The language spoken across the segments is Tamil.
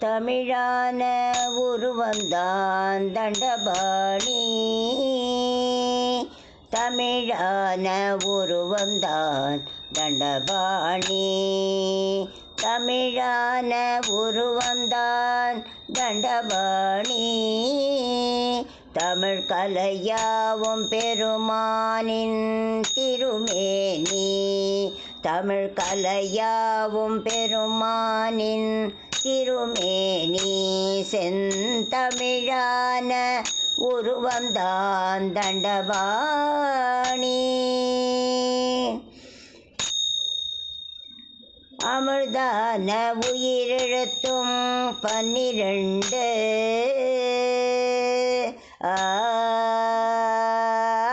தமிழான உருவந்தான் தண்டபாணி. தமிழான உருவந்தான் தண்டபாணி. தமிழான உருவந்தான் தண்டபாணி. தமிழ் கலையாவும் பெருமானின் திருமேனி. தமிழ் கலையாவும் பெருமானின் திருமேனி. செந்தமிழான உருவந்தான் தண்டபாணி. அமிர்தான உயிரெழுத்தும் 12.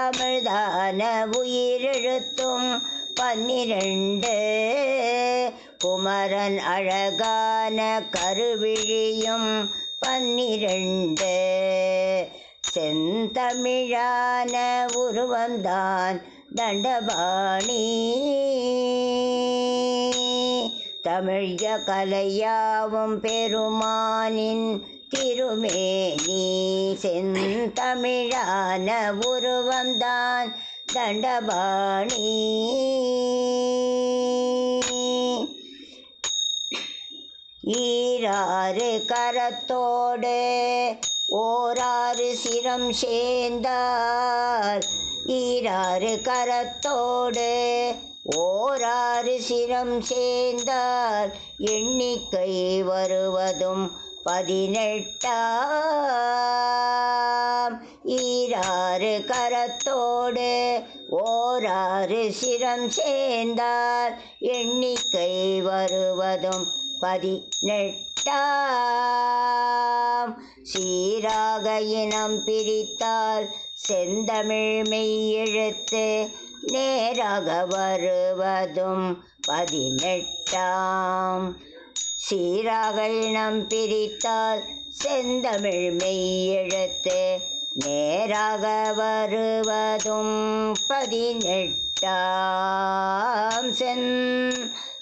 அமிர்தான உயிரெழுத்தும் 12. குமரன் அழகான கருவிழியும் 12. செந்தமிழான உருவந்தான் தண்டபாணி. தமிழ் கலையாவும் பெருமானின் திருமேனி. செந்தமிழான உருவந்தான் தண்டபாணி. ஈராறு கரத்தோடு ஓராறு சிரம் சேர்ந்தார். ஈராறு கரத்தோடு ஓராறு சிரம் சேர்ந்தார். எண்ணிக்கை வருவதும் 18. ஈராறு கரத்தோடு ஓராறு சிரம் சேர்ந்தார். எண்ணிக்கை வருவதும் 18. சீராக இனம் பிரித்தால் செந்தமிழ் மெய்யெழுத்து நேராக வருவதும் 18. சீராக இனம் பிரித்தால் செந்தமிழ் மெய்யெழுத்து நேராக வருவதும் 18.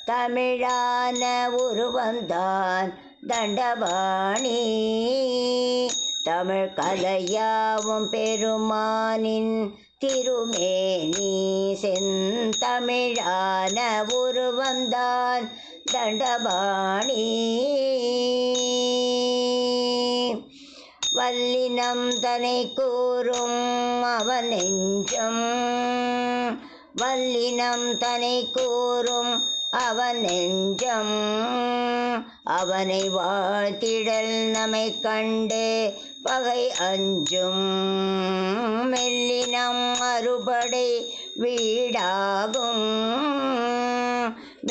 செந்தமிழான உருவந்தான் தண்டபாணி. தமிழ் கலையாவும் பெருமானின் திருமேனி. செந்தமிழான உருவந்தான் தண்டபாணி. வல்லினம் தனை கூறும் அவன் நெஞ்சம். வல்லினம் தனை கூறும் அவன் நெஞ்சம். அவனை வாழ்த்திடல் நம்மை கண்டு பகை அஞ்சும். மெல்லினம் அறுபடை வீடாகும்.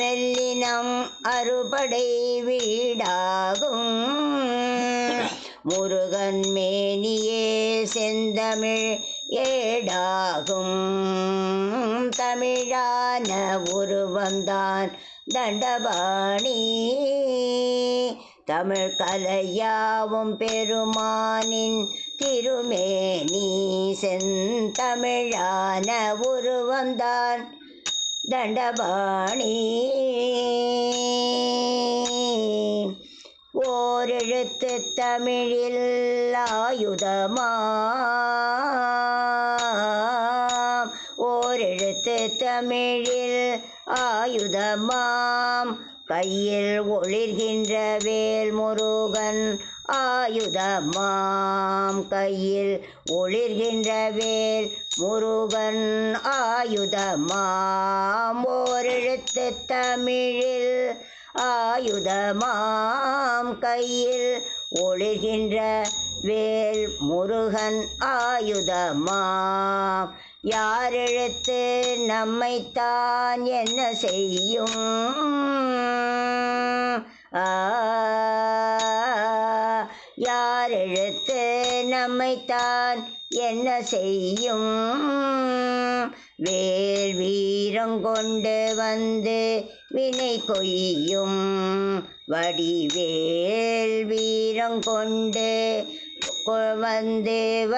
மெல்லினம் அறுபடை வீடாகும். முருகன் மேனியே செந்தமிழ் ஏடாகும். தமிழான உருவந்தான் தண்டபாணி. தமிழ் கலையாவும் பெருமானின் திருமேனி. செந்தமிழான உருவந்தான் தண்டபாணி. ஓரெழுத்து தமிழில் ஆயுதமாம். ஓரெழுத்து தமிழில் ஆயுதமாம். கையில் ஒளிர்கின்ற வேல் முருகன் ஆயுதமாம். கையில் ஒளிர்கின்ற வேல் முருகன் ஆயுதமாம். ஓரெழுத்து தமிழில் ஆயுதமாம். கையில் ஒளிர்கின்ற வேல் முருகன் ஆயுதமாம். யாரெழுத்து நம்மைத்தான் என்ன செய்யும்? யாரெழுத்து நம்மைத்தான் என்ன செய்யும்? வேல் வீரங்கொண்டு வந்து வினை கொய்யும். வடிவேல் வீரங்கொண்டு வந்து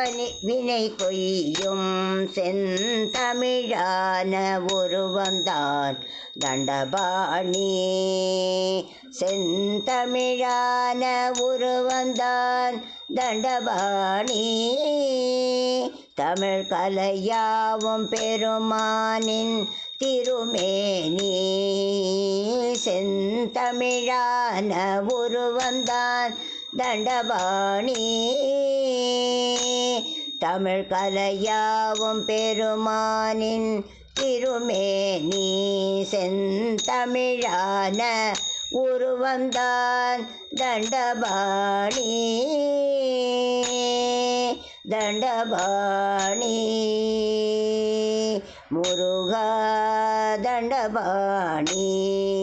வினை கொய்யும் செந்தமிழான உருவந்தான் தண்டபாணி. செந்தமிழான உருவந்தான் தண்டபாணி. தமிழ் கலையாவும் பெருமானின் திருமேனி. செந்தமிழான உருவந்தான் தண்டபாணி. தமிழ் கலையாவும் பெருமானின் திருமேனி. செந்தமிழான உருவந்தான் தண்டபாணி. தண்டபாணி. முருகா தண்டபாணி.